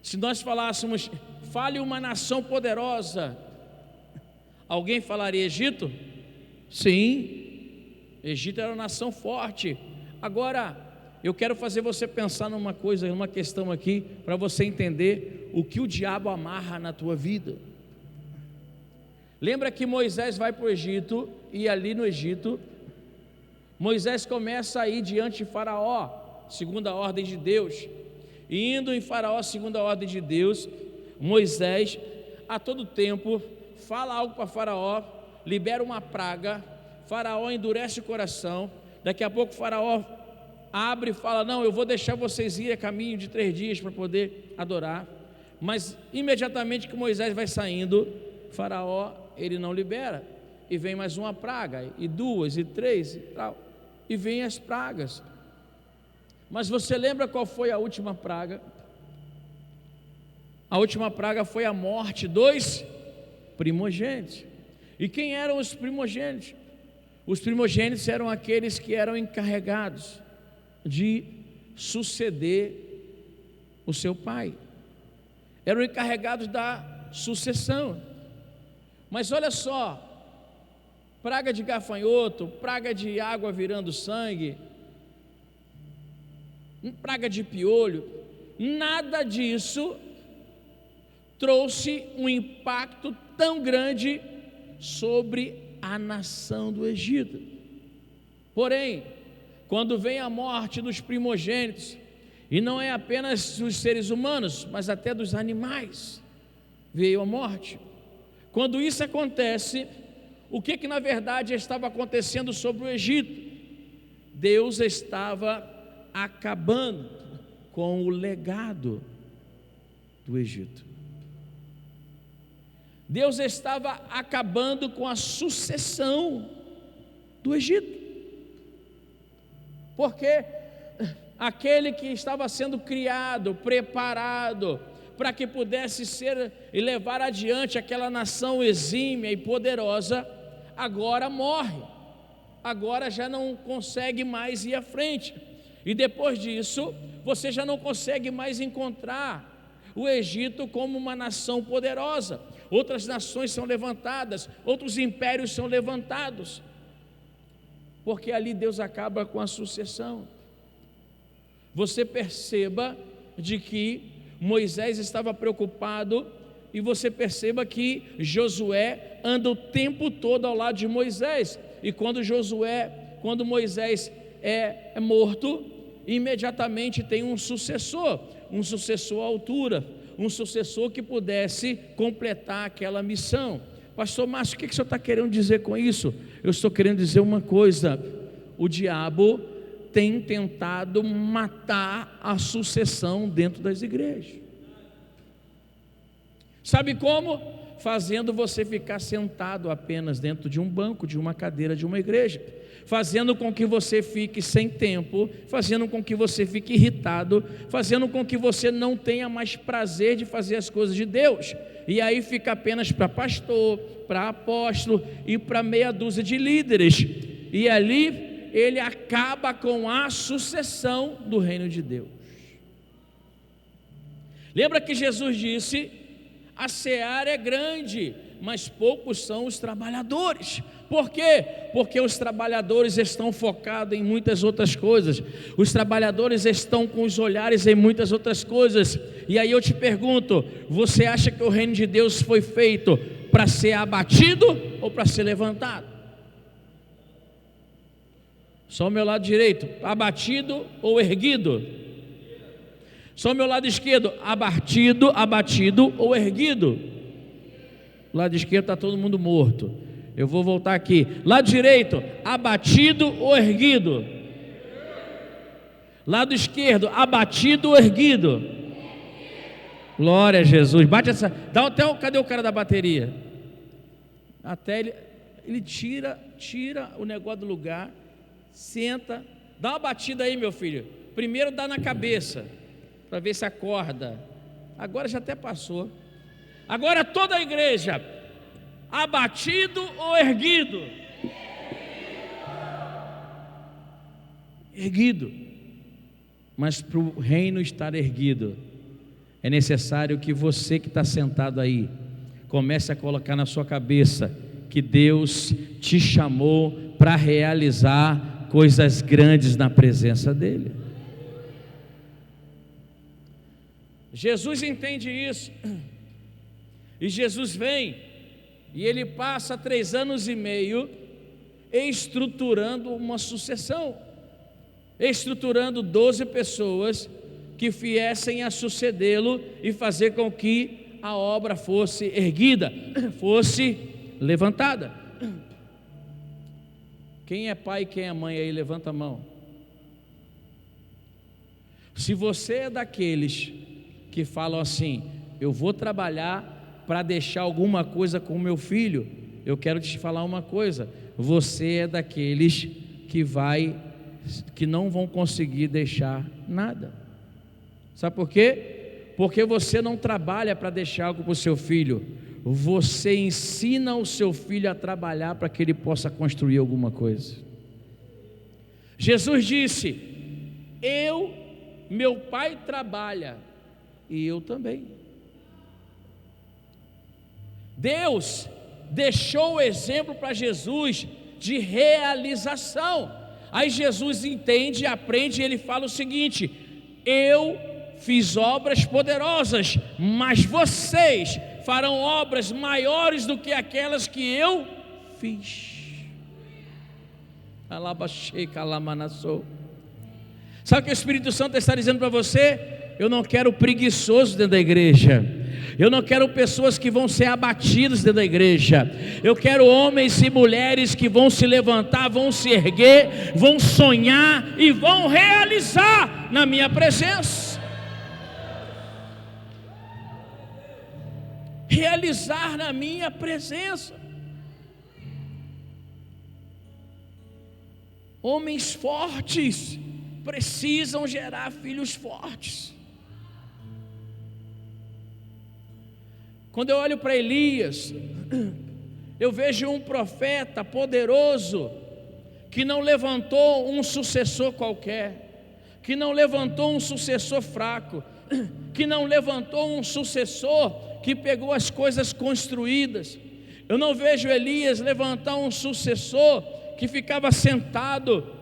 Se nós falássemos, fale uma nação poderosa, alguém falaria Egito? Sim, Egito era uma nação forte. Agora, eu quero fazer você pensar numa coisa, numa questão aqui, para você entender o que o diabo amarra na tua vida. Lembra que Moisés vai para o Egito, e ali no Egito, Moisés começa a ir diante de Faraó, segundo a ordem de Deus. E indo em Faraó, segundo a ordem de Deus, Moisés, a todo tempo, fala algo para Faraó, libera uma praga, Faraó endurece o coração, daqui a pouco Faraó abre e fala, não, eu vou deixar vocês ir a caminho de 3 dias para poder adorar. Mas imediatamente que Moisés vai saindo, Faraó, ele não libera, e vem mais uma praga, e 2, e 3, e tal, e vem as pragas. Mas você lembra qual foi a última praga? A última praga foi a morte dos primogênitos. E quem eram os primogênitos? Os primogênitos eram aqueles que eram encarregados de suceder o seu pai, eram encarregados da sucessão. Mas olha só, praga de gafanhoto, praga de água virando sangue, praga de piolho, nada disso trouxe um impacto tão grande sobre a nação do Egito. Porém, quando vem a morte dos primogênitos, e não é apenas dos seres humanos, mas até dos animais, veio a morte. Quando isso acontece, o que na verdade estava acontecendo sobre o Egito? Deus estava acabando com o legado do Egito. Deus estava acabando com a sucessão do Egito. Porque aquele que estava sendo criado, preparado, para que pudesse ser e levar adiante aquela nação exímia e poderosa, agora morre, agora já não consegue mais ir à frente, e depois disso, você já não consegue mais encontrar o Egito como uma nação poderosa. Outras nações são levantadas, outros impérios são levantados, porque ali Deus acaba com a sucessão. Você perceba de que Moisés estava preocupado, e você perceba que Josué anda o tempo todo ao lado de Moisés, e quando Moisés é morto, imediatamente tem um sucessor à altura, um sucessor que pudesse completar aquela missão. Pastor Márcio, o que o senhor está querendo dizer com isso? Eu estou querendo dizer uma coisa: o diabo tem tentado matar a sucessão dentro das igrejas. Sabe como? Fazendo você ficar sentado apenas dentro de um banco, de uma cadeira de uma igreja, fazendo com que você fique sem tempo, fazendo com que você fique irritado, fazendo com que você não tenha mais prazer de fazer as coisas de Deus, e aí fica apenas para pastor, para apóstolo e para meia dúzia de líderes, e ali ele acaba com a sucessão do reino de Deus. Lembra que Jesus disse: a seara é grande, mas poucos são os trabalhadores. Por quê? Porque os trabalhadores estão focados em muitas outras coisas, os trabalhadores estão com os olhares em muitas outras coisas. E aí eu te pergunto: você acha que o reino de Deus foi feito para ser abatido ou para ser levantado? Só o meu lado direito, abatido ou erguido? Só o meu lado esquerdo, abatido ou erguido? O lado esquerdo está todo mundo morto. Eu vou voltar aqui. Lado direito, abatido ou erguido? Lado esquerdo, abatido ou erguido? Glória a Jesus. Bate essa. Cadê o cara da bateria? Até ele tira o negócio do lugar. Senta, dá uma batida aí, meu filho. Primeiro dá na cabeça, para ver se acorda. Agora já até passou. Agora toda a igreja, abatido ou erguido? Erguido. Mas para o reino estar erguido, É necessário que você que está sentado aí comece a colocar na sua cabeça que Deus te chamou para realizar coisas grandes na presença dEle. Jesus entende isso, e Jesus vem, e Ele passa 3 anos e meio estruturando uma sucessão, estruturando 12 pessoas que viessem a sucedê-lo e fazer com que a obra fosse erguida, fosse levantada. Quem é pai e quem é mãe aí, levanta a mão. Se você é daqueles que falam assim: eu vou trabalhar para deixar alguma coisa com o meu filho, eu quero te falar uma coisa: você é daqueles que não vão conseguir deixar nada. Sabe por quê? Porque você não trabalha para deixar algo para o seu filho, você ensina o seu filho a trabalhar para que ele possa construir alguma coisa. Jesus disse: meu pai trabalha e eu também. Deus deixou o exemplo para Jesus de realização. Aí Jesus entende, aprende, e ele fala o seguinte: eu fiz obras poderosas, mas vocês farão obras maiores do que aquelas que eu fiz. Sabe o que o Espírito Santo está dizendo para você? Eu não quero preguiçoso dentro da igreja, eu não quero pessoas que vão ser abatidos dentro da igreja, eu quero homens e mulheres que vão se levantar, vão se erguer, vão sonhar e vão realizar na minha presença. Realizar na minha presença. Homens fortes precisam gerar filhos fortes. Quando eu olho para Elias, eu vejo um profeta poderoso que não levantou um sucessor qualquer, que não levantou um sucessor fraco, que não levantou um sucessor que pegou as coisas construídas. Eu não vejo Elias levantar um sucessor que ficava sentado.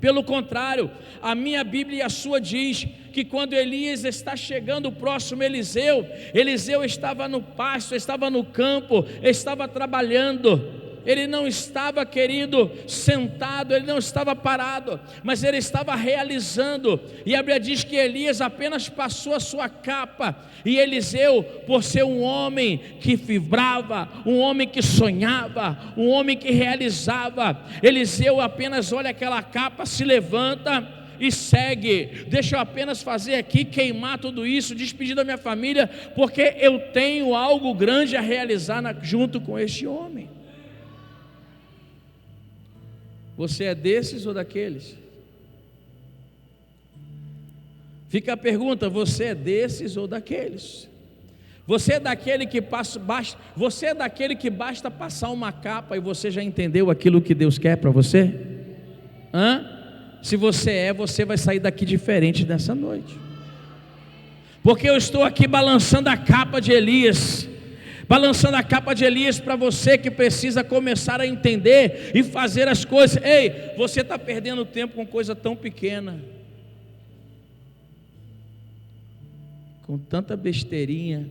Pelo contrário, a minha Bíblia e a sua diz que quando Elias está chegando próximo a Eliseu, Eliseu estava no pasto, estava no campo, estava trabalhando. Ele não estava, querido, sentado, ele não estava parado, mas ele estava realizando. E a Bíblia diz que Elias apenas passou a sua capa, e Eliseu, por ser um homem que vibrava, um homem que sonhava, um homem que realizava, Eliseu apenas olha aquela capa, se levanta e segue. Deixa eu apenas fazer aqui, queimar tudo isso, despedir da minha família, porque eu tenho algo grande a realizar junto com este homem. Você é desses ou daqueles? Fica a pergunta: você é desses ou daqueles? Você é daquele que basta passar uma capa e você já entendeu aquilo que Deus quer para você? Se você vai sair daqui diferente nessa noite. Porque eu estou aqui balançando a capa de Elias. Balançando a capa de Elias para você que precisa começar a entender e fazer as coisas. Ei, você está perdendo tempo com coisa tão pequena, com tanta besteirinha.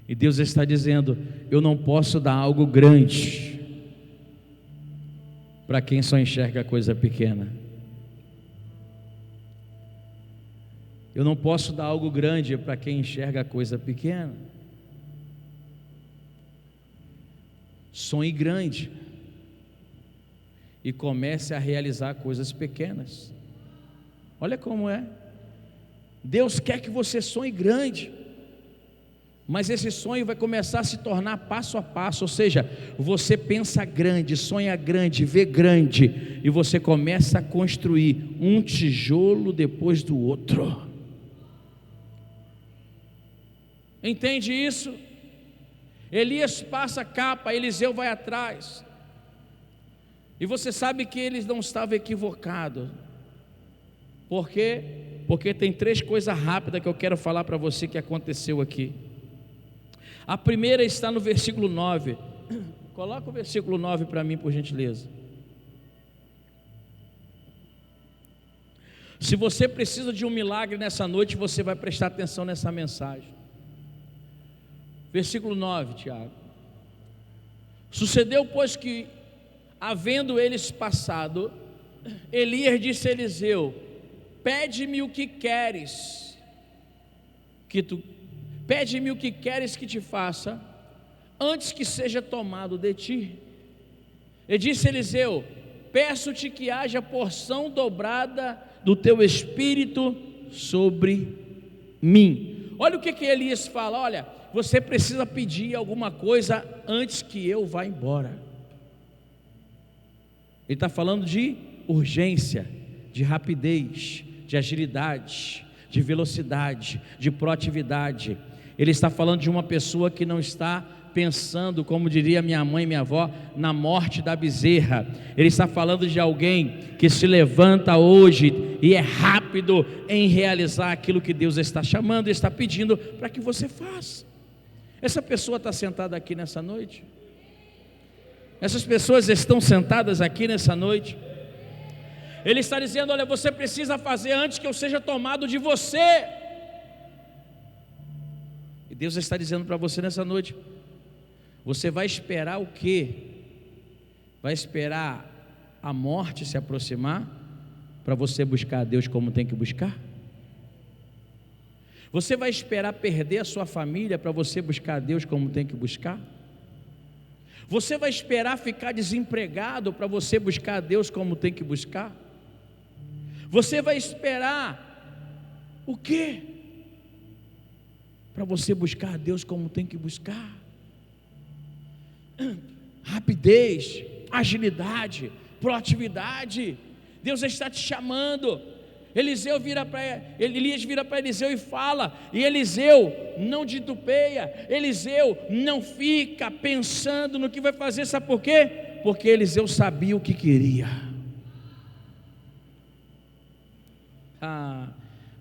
E Deus está dizendo: eu não posso dar algo grande para quem só enxerga coisa pequena. Eu não posso dar algo grande para quem enxerga coisa pequena. Sonhe grande e comece a realizar coisas pequenas. Olha como é. Deus quer que você sonhe grande, mas esse sonho vai começar a se tornar passo a passo. Ou seja, você pensa grande, sonha grande, vê grande, e você começa a construir um tijolo depois do outro. Entende isso? Elias passa a capa, Eliseu vai atrás. E você sabe que eles não estavam equivocados. Por quê? porque tem 3 coisas rápidas que eu quero falar para você que aconteceu aqui. A primeira está no versículo 9. Coloca o versículo 9 para mim, por gentileza. Se você precisa de um milagre nessa noite, você vai prestar atenção nessa mensagem. Versículo 9, Tiago. Sucedeu, pois, que, havendo eles passado, Elias disse a Eliseu: pede-me o que queres pede-me o que queres que te faça, antes que seja tomado de ti. E disse Eliseu: peço-te que haja porção dobrada do teu espírito sobre mim. Olha o que Elias fala: olha, você precisa pedir alguma coisa antes que eu vá embora. Ele está falando de urgência, de rapidez, de agilidade, de velocidade, de proatividade. Ele está falando de uma pessoa que não está pensando, como diria minha mãe e minha avó, na morte da bezerra. Ele está falando de alguém que se levanta hoje e é rápido em realizar aquilo que Deus está chamando e está pedindo para que você faça. Essa pessoa está sentada aqui nessa noite? Essas pessoas estão sentadas aqui nessa noite? Ele está dizendo: olha, você precisa fazer antes que eu seja tomado de você. E Deus está dizendo para você nessa noite: você vai esperar o quê? Vai esperar a morte se aproximar para você buscar a Deus como tem que buscar? Você vai esperar perder a sua família para você buscar a Deus como tem que buscar? Você vai esperar ficar desempregado para você buscar a Deus como tem que buscar? Você vai esperar o quê? Para você buscar a Deus como tem que buscar? Rapidez, agilidade, proatividade. Deus está te chamando. Elias vira para Eliseu e fala, e Eliseu não titubeia, Eliseu não fica pensando no que vai fazer. Sabe por quê? Porque Eliseu sabia o que queria.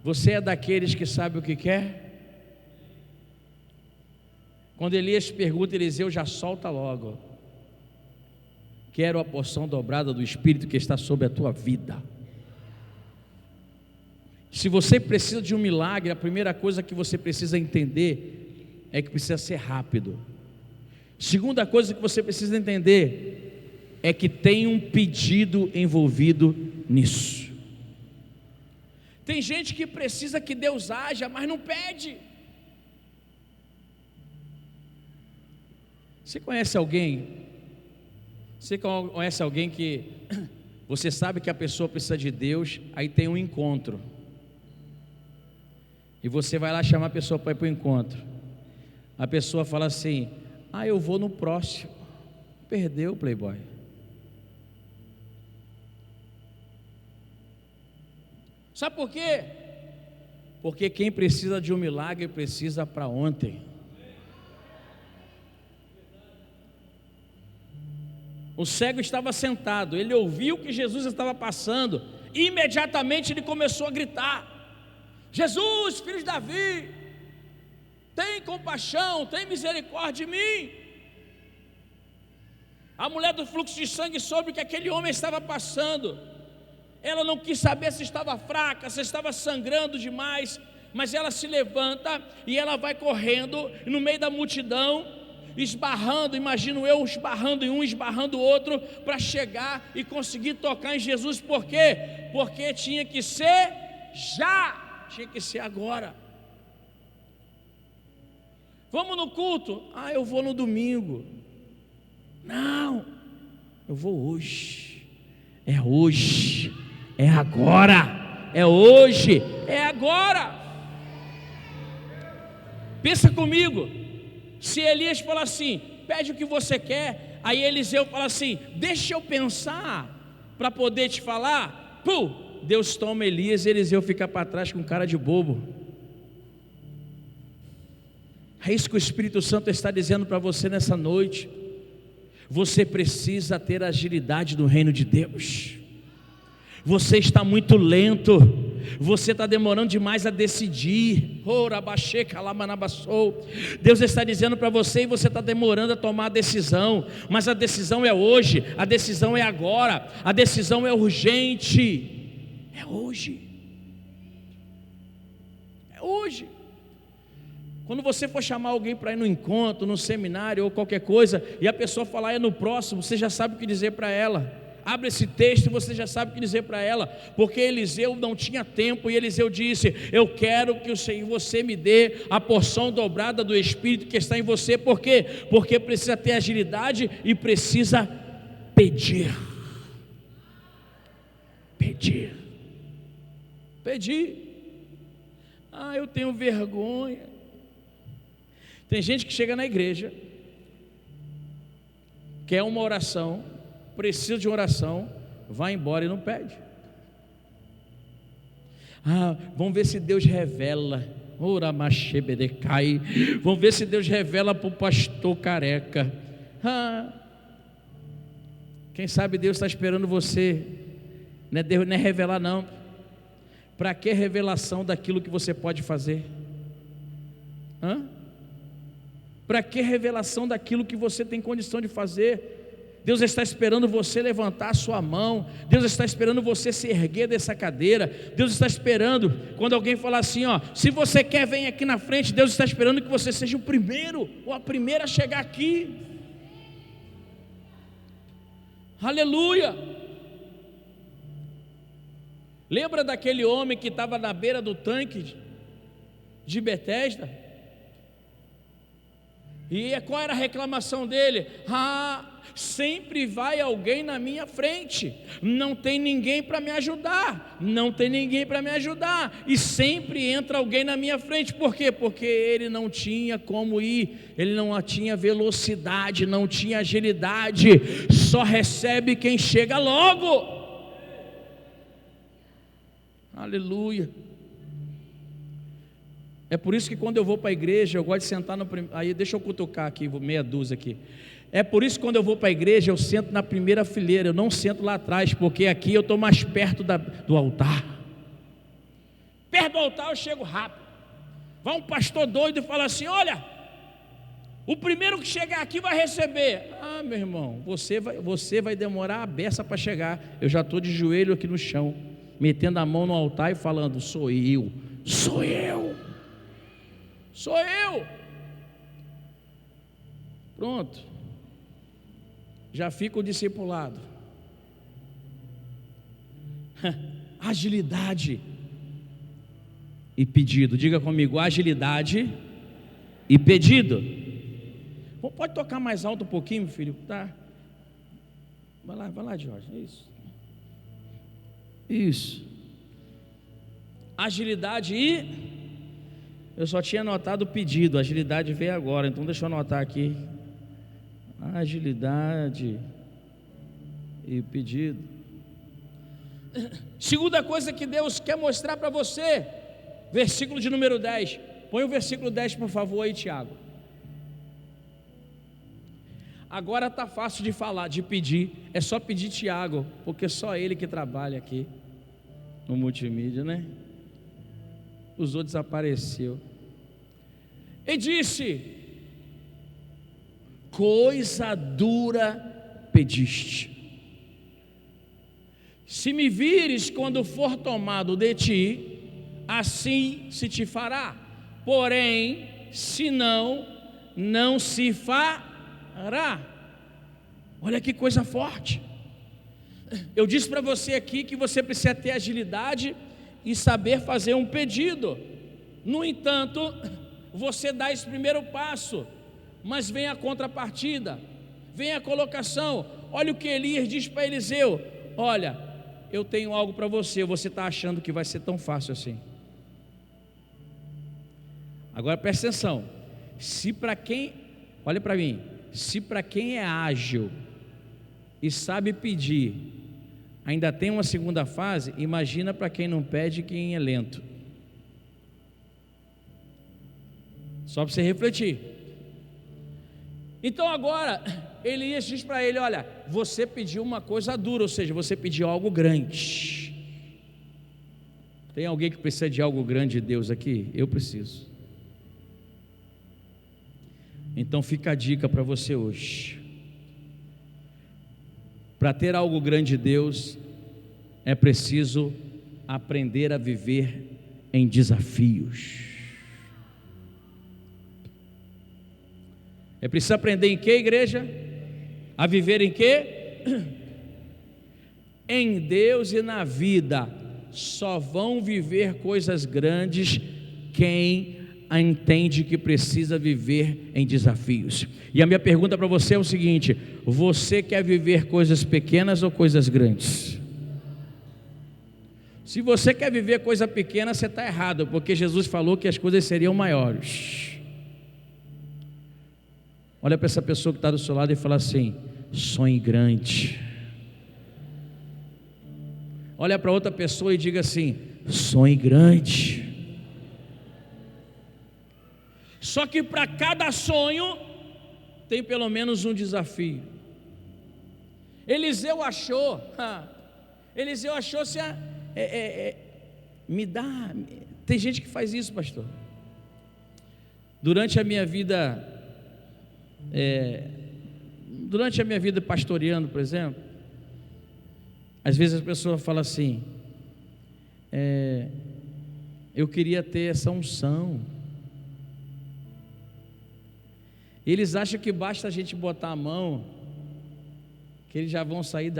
Você é daqueles que sabe o que quer? Quando Elias pergunta, Eliseu já solta logo: quero a porção dobrada do Espírito que está sobre a tua vida. Se você precisa de um milagre, a primeira coisa que você precisa entender é que precisa ser rápido. Segunda coisa que você precisa entender é que tem um pedido envolvido nisso. Tem gente que precisa que Deus haja, mas não pede. Você conhece alguém que você sabe que a pessoa precisa de Deus, aí tem um encontro, e você vai lá chamar a pessoa para ir para o encontro, a pessoa fala assim: eu vou no próximo. Perdeu o playboy. Sabe por quê? Porque quem precisa de um milagre precisa para ontem. O cego estava sentado, ele ouviu que Jesus estava passando, e imediatamente ele começou a gritar: Jesus, filho de Davi, tem compaixão, tem misericórdia de mim. A mulher do fluxo de sangue soube que aquele homem estava passando. Ela não quis saber se estava fraca, se estava sangrando demais, mas ela se levanta e ela vai correndo no meio da multidão, esbarrando, imagino eu, esbarrando em um, esbarrando o outro, para chegar e conseguir tocar em Jesus. Por quê? Porque tinha que ser já, tinha que ser agora. Vamos no culto? Eu vou no domingo. Não, eu vou hoje. É hoje, é agora, é hoje, é agora. Pensa comigo, se Elias fala assim: pede o que você quer, aí Eliseu fala assim: deixa eu pensar para poder te falar. Deus toma Elias e Eliseu fica para trás com cara de bobo. É isso que o Espírito Santo está dizendo para você nessa noite. Você precisa ter agilidade no reino de Deus. Você está muito lento. você está demorando demais a decidir. Deus está dizendo para você, e você está demorando a tomar a decisão, mas a decisão é hoje, a decisão é agora, a decisão é urgente, é hoje, é hoje. Quando você for chamar alguém para ir no encontro, no seminário ou qualquer coisa, e a pessoa falar é no próximo, você já sabe o que dizer para ela. Abre esse texto e você já sabe o que dizer para ela, porque Eliseu não tinha tempo, e Eliseu disse: eu quero que o Senhor, você me dê a porção dobrada do Espírito que está em você. Por quê? Porque precisa ter agilidade e precisa pedir. Pedir. Eu tenho vergonha. Tem gente que chega na igreja, quer uma oração, precisa de uma oração, vai embora e não pede. Vamos ver se Deus revela. Vamos ver se Deus revela para o pastor careca. Quem sabe Deus está esperando você. Deus não é revelar não. Para que revelação daquilo que você pode fazer? Para que revelação daquilo que você tem condição de fazer? Deus está esperando você levantar a sua mão. Deus está esperando você se erguer dessa cadeira. Deus está esperando, quando alguém falar assim, se você quer, vem aqui na frente. Deus está esperando que você seja o primeiro ou a primeira a chegar aqui. Aleluia. Lembra daquele homem que estava na beira do tanque de Betesda? E qual era a reclamação dele? Sempre vai alguém na minha frente, não tem ninguém para me ajudar, e sempre entra alguém na minha frente. Por quê? Porque ele não tinha como ir, ele não tinha velocidade, não tinha agilidade. Só recebe quem chega logo. Aleluia. É por isso que quando eu vou para a igreja, eu gosto de sentar no primeiro. Aí deixa eu cutucar aqui, meia dúzia aqui. É por isso que quando eu vou para a igreja, eu sento na primeira fileira, eu não sento lá atrás, porque aqui eu estou mais perto do altar. Perto do altar eu chego rápido. Vai um pastor doido e fala assim: olha, o primeiro que chegar aqui vai receber. Meu irmão, você vai demorar a beça para chegar. Eu já estou de joelho aqui no chão, metendo a mão no altar e falando: sou eu. Pronto, já fica o discipulado. Agilidade e pedido. Diga comigo: agilidade e pedido. Pode tocar mais alto um pouquinho, meu filho? Tá? Vai lá, Jorge. Isso. Agilidade e... Eu só tinha anotado o pedido, a agilidade veio agora, então deixa eu anotar aqui. Agilidade e pedido. Segunda coisa que Deus quer mostrar para você, versículo de número 10. Põe o versículo 10, por favor, aí, Tiago. Agora está fácil de falar, de pedir. É só pedir Tiago, porque só ele que trabalha aqui no multimídia, né? Os outros apareceu. E disse: coisa dura pediste. Se me vires quando for tomado de ti, assim se te fará. Porém, se não, não se fará. Olha que coisa forte. Eu disse para você aqui que você precisa ter agilidade e saber fazer um pedido. No entanto, você dá esse primeiro passo, mas vem a contrapartida, vem a colocação. Olha o que Elias diz para Eliseu: olha, eu tenho algo para você. Você está achando que vai ser tão fácil assim? Agora presta atenção. Olha para mim, se para quem é ágil e sabe pedir ainda tem uma segunda fase, imagina para quem não pede, quem é lento. Só para você refletir. Então agora Elias diz para ele: olha, você pediu uma coisa dura, ou seja, você pediu algo grande. Tem alguém que precisa de algo grande de Deus aqui? Eu preciso. Então fica a dica para você hoje. Para ter algo grande de Deus, é preciso aprender a viver em desafios. É preciso aprender em quê, igreja? A viver em quê? Em Deus e na vida. Só vão viver coisas grandes quem entende que precisa viver em desafios. E a minha pergunta para você é o seguinte: você quer viver coisas pequenas ou coisas grandes? Se você quer viver coisa pequena, você está errado, porque Jesus falou que as coisas seriam maiores. Olha para essa pessoa que está do seu lado e fala assim: sonhe grande. Olha para outra pessoa e diga assim: sonhe grande. Só que para cada sonho tem pelo menos um desafio. Eliseu achou se me dá. Tem gente que faz isso, pastor. Durante a minha vida pastoreando, por exemplo, às vezes a pessoa fala assim: eu queria ter essa unção. Eles acham que basta a gente botar a mão, que eles já vão sair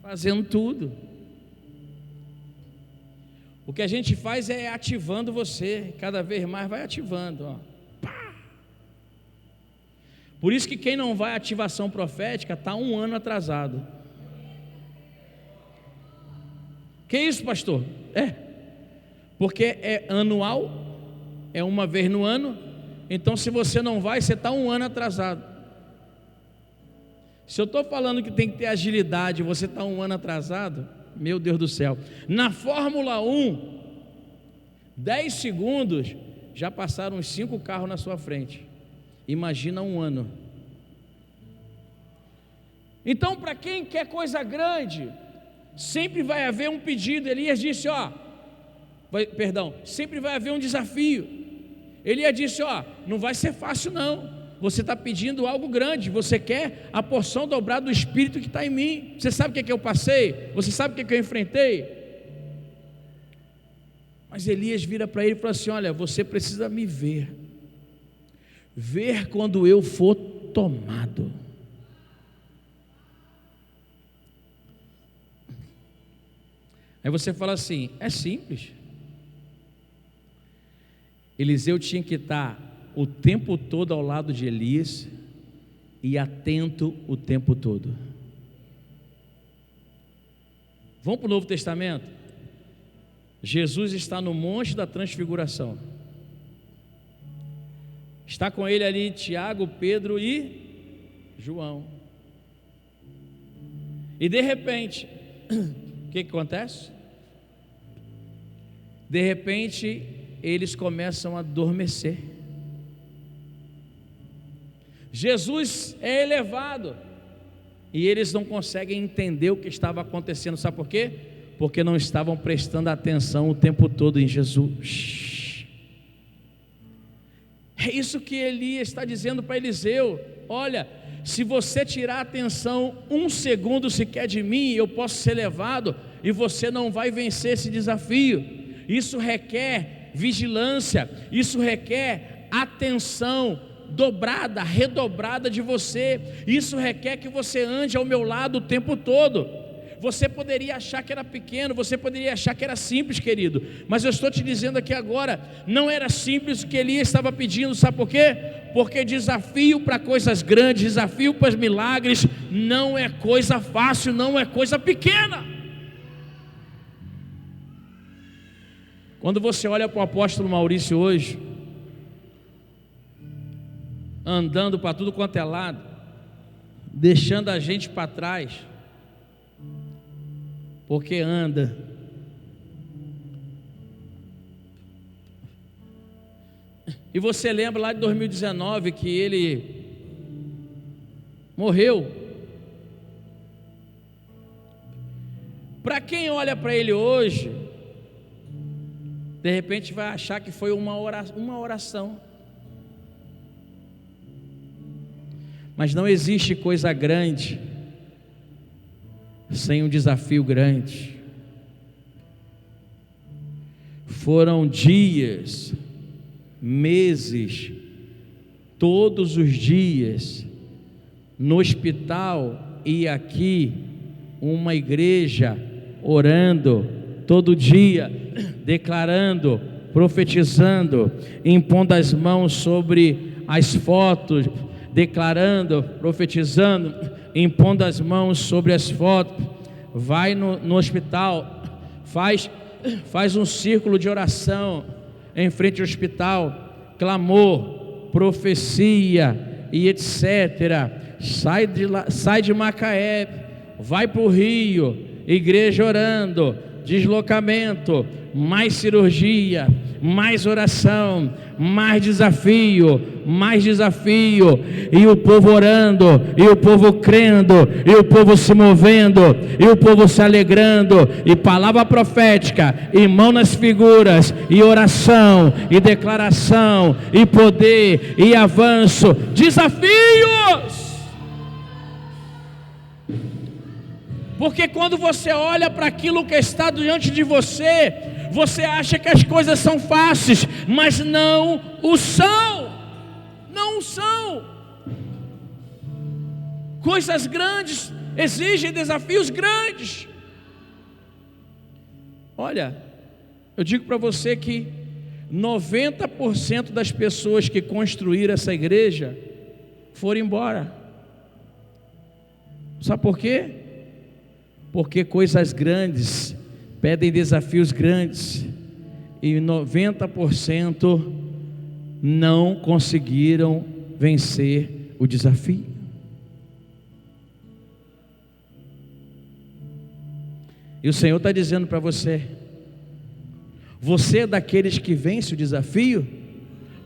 fazendo tudo. O que a gente faz é ativando você, cada vez mais vai ativando. Por isso que quem não vai à ativação profética está 1 ano atrasado. Que isso, pastor? Porque é anual, é uma vez no ano. Então se você não vai, você está 1 ano atrasado. Se eu estou falando que tem que ter agilidade, você está 1 ano atrasado, meu Deus do céu. Na Fórmula 1, 10 segundos, já passaram uns 5 carros na sua frente. Imagina 1 ano. Então, para quem quer coisa grande, sempre vai haver um pedido. Elias disse, sempre vai haver um desafio. Elias disse, não vai ser fácil não. Você está pedindo algo grande, você quer a porção dobrada do Espírito que está em mim. Você sabe o que eu passei? Você sabe o que eu enfrentei? Mas Elias vira para ele e fala assim: olha, você precisa me ver quando eu for tomado. Aí você fala assim: é simples. Eliseu tinha que estar o tempo todo ao lado de Elias e atento o tempo todo. Vamos para o Novo Testamento? Jesus está no Monte da Transfiguração. Está com ele ali Tiago, Pedro e João. E de repente, o que acontece? De repente, eles começam a adormecer. Jesus é elevado e eles não conseguem entender o que estava acontecendo. Sabe por quê? Porque não estavam prestando atenção o tempo todo em Jesus. É isso que Elias está dizendo para Eliseu: olha, se você tirar a atenção 1 segundo sequer de mim, eu posso ser levado e você não vai vencer esse desafio. Isso requer vigilância, isso requer atenção dobrada, redobrada de você. Isso requer que você ande ao meu lado o tempo todo. Você poderia achar que era pequeno, você poderia achar que era simples, querido, mas eu estou te dizendo aqui agora, não era simples o que Elias estava pedindo. Sabe por quê? Porque desafio para coisas grandes, desafio para os milagres, não é coisa fácil, não é coisa pequena. Quando você olha para o apóstolo Maurício hoje, andando para tudo quanto é lado, deixando a gente para trás, porque anda. E você lembra lá de 2019 que ele morreu. Para quem olha para ele hoje, de repente vai achar que foi uma oração. Mas não existe coisa grande sem um desafio grande. Foram dias, meses, todos os dias, no hospital e aqui, uma igreja orando, todo dia, declarando, profetizando, impondo as mãos sobre as fotos, declarando, profetizando, impondo as mãos sobre as fotos. Vai no hospital, faz um círculo de oração em frente ao hospital, clamor, profecia e etc. Sai de Macaé, vai para o Rio, igreja orando, deslocamento, mais cirurgia, mais oração, mais desafio, e o povo orando, e o povo crendo, e o povo se movendo, e o povo se alegrando, e palavra profética, e mão nas figuras, e oração, e declaração, e poder, e avanço, desafios. Porque quando você olha para aquilo que está diante de você, você acha que as coisas são fáceis, mas não o são. Não são. Coisas grandes exigem desafios grandes. Olha, eu digo para você que 90% das pessoas que construíram essa igreja foram embora. Sabe por quê? Porque coisas grandes pedem desafios grandes, e 90% não conseguiram vencer o desafio. E o Senhor está dizendo para você: você é daqueles que vence o desafio?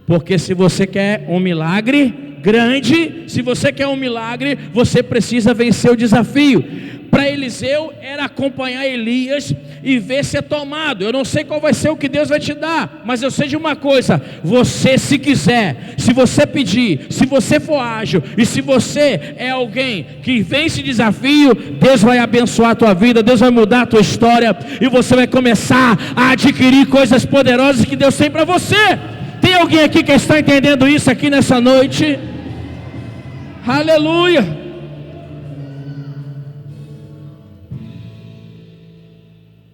Porque se você quer um milagre grande, se você quer um milagre, você precisa vencer o desafio. Para Eliseu era acompanhar Elias e ver ser tomado. Eu não sei qual vai ser o que Deus vai te dar, mas eu sei de uma coisa: você, se quiser, se você pedir, se você for ágil, e se você é alguém que vence desafio, Deus vai abençoar a tua vida, Deus vai mudar a tua história, e você vai começar a adquirir coisas poderosas que Deus tem para você. Tem alguém aqui que está entendendo isso aqui nessa noite? Aleluia.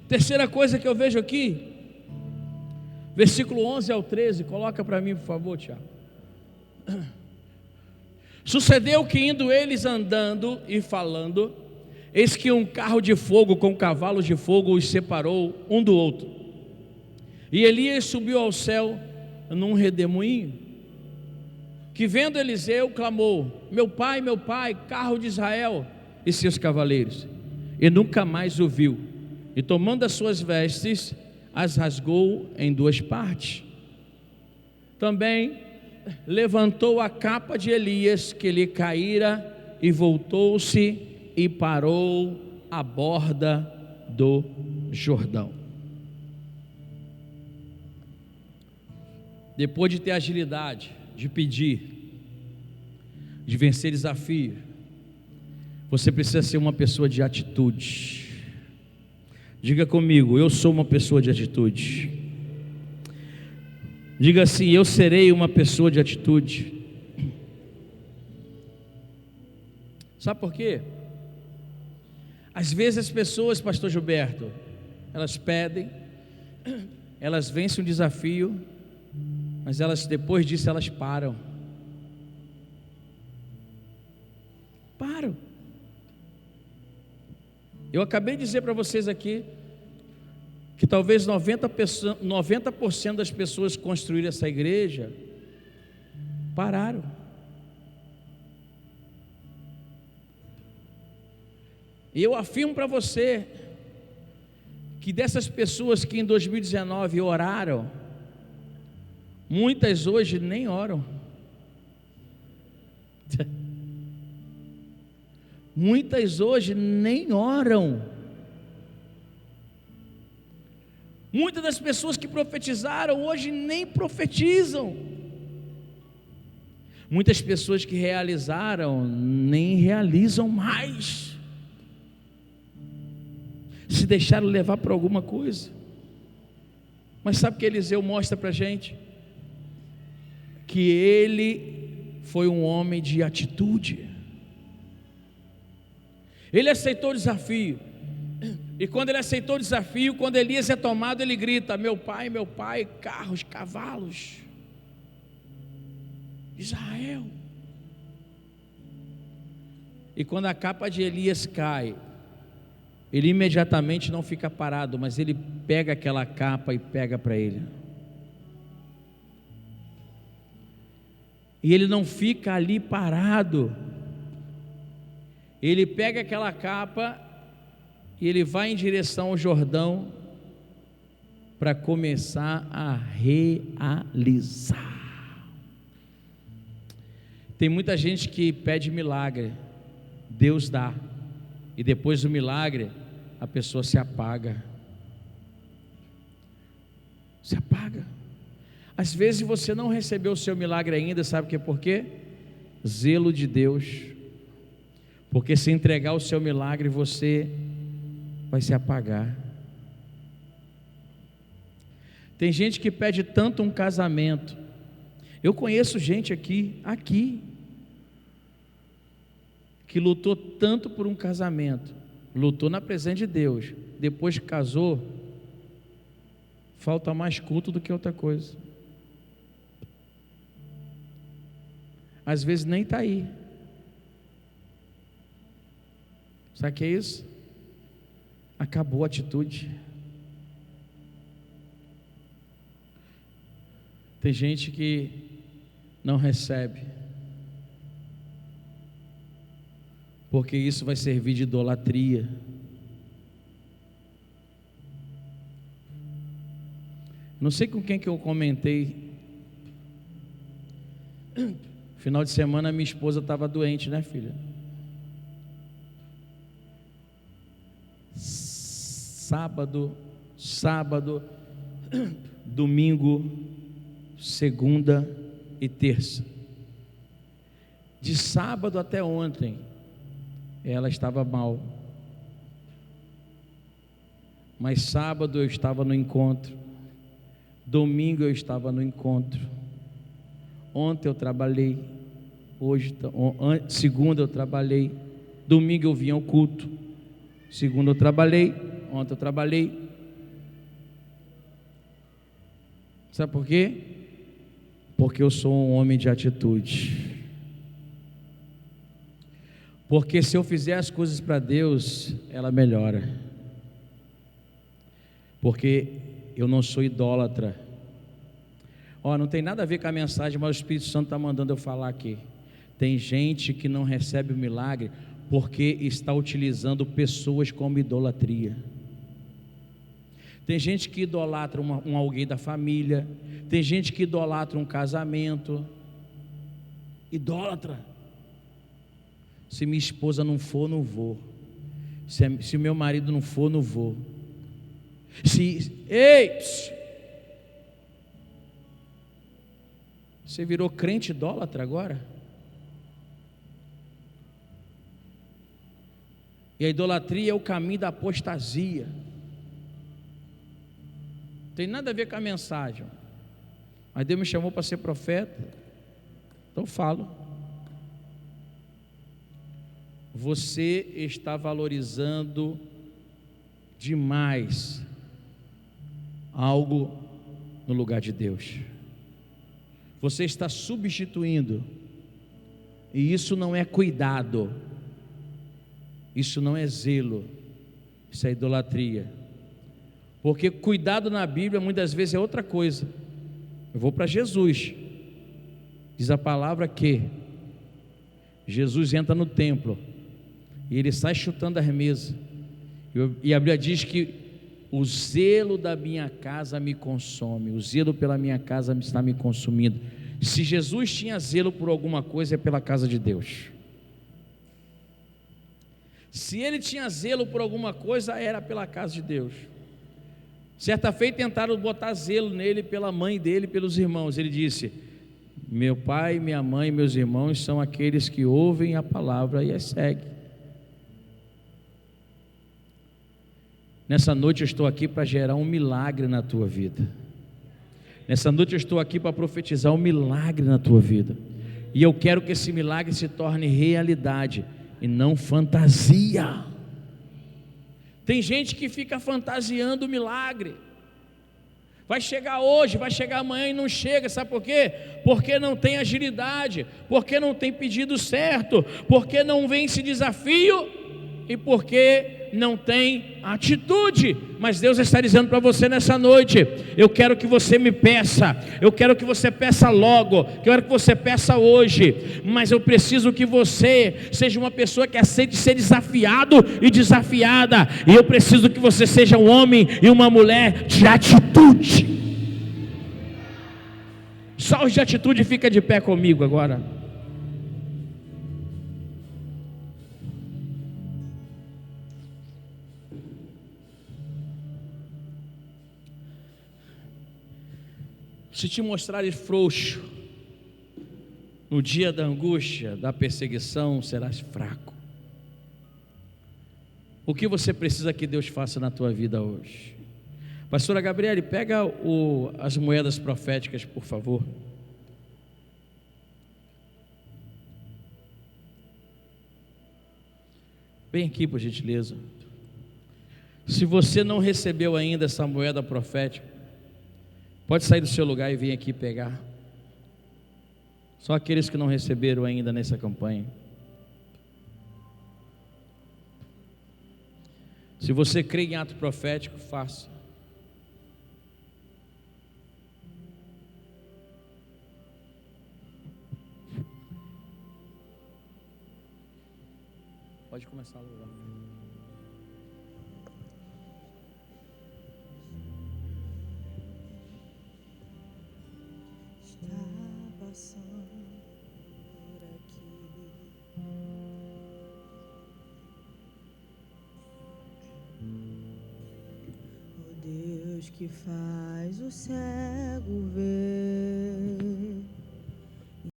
Terceira coisa que eu vejo aqui, versículo 11 ao 13, coloca para mim por favor, Tiago. Sucedeu que, indo eles andando e falando, eis que um carro de fogo com cavalos de fogo os separou um do outro. E Elias subiu ao céu num redemoinho, que vendo Eliseu clamou: meu pai, carro de Israel e seus cavaleiros. E nunca mais o viu. E tomando as suas vestes, as rasgou em duas partes. Também levantou a capa de Elias que lhe caíra, e voltou-se e parou à borda do Jordão. Depois de ter agilidade, de pedir, de vencer desafio, você precisa ser uma pessoa de atitude. Diga comigo: eu sou uma pessoa de atitude. Diga assim: eu serei uma pessoa de atitude. Sabe por quê? Às vezes as pessoas, pastor Gilberto, elas pedem, elas vencem um desafio, mas elas, depois disso, elas param. Eu acabei de dizer para vocês aqui que talvez 90% das pessoas que construíram essa igreja pararam. E eu afirmo para você que dessas pessoas que em 2019 oraram, muitas hoje nem oram. Muitas hoje nem oram. Muitas das pessoas que profetizaram hoje nem profetizam. Muitas pessoas que realizaram nem realizam mais. Se deixaram levar por alguma coisa. Mas sabe o que Eliseu mostra para a gente? Que ele foi um homem de atitude. Ele aceitou o desafio. E quando ele aceitou o desafio, quando Elias é tomado, ele grita: meu pai, carros, cavalos, Israel. E quando a capa de Elias cai, ele imediatamente não fica parado, mas ele pega aquela capa e pega para ele. E ele não fica ali parado. Ele pega aquela capa e ele vai em direção ao Jordão para começar a realizar. Tem muita gente que pede milagre, Deus dá, e depois do milagre a pessoa se apaga. Se apaga. Às vezes você não recebeu o seu milagre ainda, sabe por quê? Zelo de Deus. Porque se entregar o seu milagre, você vai se apagar. Tem gente que pede tanto um casamento. Eu conheço gente aqui, que lutou tanto por um casamento, lutou na presença de Deus, depois que casou, falta mais culto do que outra coisa. Às vezes nem está aí. Sabe o que é isso? Acabou a atitude. Tem gente que não recebe, porque isso vai servir de idolatria. Não sei com quem que eu comentei. Final de semana minha esposa estava doente, né, filha? Sábado, domingo, segunda e terça. De sábado até ontem, ela estava mal. Mas sábado eu estava no encontro, domingo eu estava no encontro, ontem eu trabalhei, segunda eu trabalhei, domingo eu vim ao culto, segunda eu trabalhei, ontem eu trabalhei. Sabe por quê? Porque eu sou um homem de atitude. Porque se eu fizer as coisas para Deus, ela melhora. Porque eu não sou idólatra. Não tem nada a ver com a mensagem, mas o Espírito Santo está mandando eu falar aqui. Tem gente que não recebe o milagre porque está utilizando pessoas como idolatria. Tem gente que idolatra alguém da família. Tem gente que idolatra um casamento. Idólatra. Se minha esposa não for, não vou. Se meu marido não for, não vou. Você virou crente idólatra agora? E a idolatria é o caminho da apostasia. Tem nada a ver com a mensagem. Mas Deus me chamou para ser profeta. Então falo. Você está valorizando demais algo no lugar de Deus. Você está substituindo. E isso não é cuidado. Isso não é zelo. Isso é idolatria. Porque cuidado na Bíblia muitas vezes é outra coisa. Eu vou para Jesus. Diz a palavra que Jesus entra no templo e ele sai chutando as mesas. E a Bíblia diz que o zelo da minha casa me consome. O zelo pela minha casa está me consumindo. Se Jesus tinha zelo por alguma coisa, é pela casa de Deus. Se ele tinha zelo por alguma coisa, era pela casa de Deus. Certa feita tentaram botar zelo nele pela mãe dele e pelos irmãos. Ele disse: meu pai, minha mãe e meus irmãos são aqueles que ouvem a palavra e a seguem. Nessa noite eu estou aqui para gerar um milagre na tua vida. Nessa noite eu estou aqui para profetizar um milagre na tua vida. E eu quero que esse milagre se torne realidade e não fantasia. Tem gente que fica fantasiando o milagre. Vai chegar hoje, vai chegar amanhã e não chega, sabe por quê? Porque não tem agilidade, porque não tem pedido certo, porque não vem esse desafio e porque não tem atitude. Mas Deus está dizendo para você nessa noite: eu quero que você me peça, eu quero que você peça logo, eu quero que você peça hoje, mas eu preciso que você seja uma pessoa que aceite ser desafiado e desafiada, e eu preciso que você seja um homem e uma mulher de atitude. Só os de atitude fica de pé comigo agora. Se te mostrares frouxo no dia da angústia, da perseguição, serás fraco. O que você precisa que Deus faça na tua vida hoje? Pastora Gabriele, pega as moedas proféticas, por favor. Vem aqui, por gentileza. Se você não recebeu ainda essa moeda profética, pode sair do seu lugar e vir aqui pegar. Só aqueles que não receberam ainda nessa campanha. Se você crê em ato profético, faça. Pode começar a louvar. Que faz o cego ver,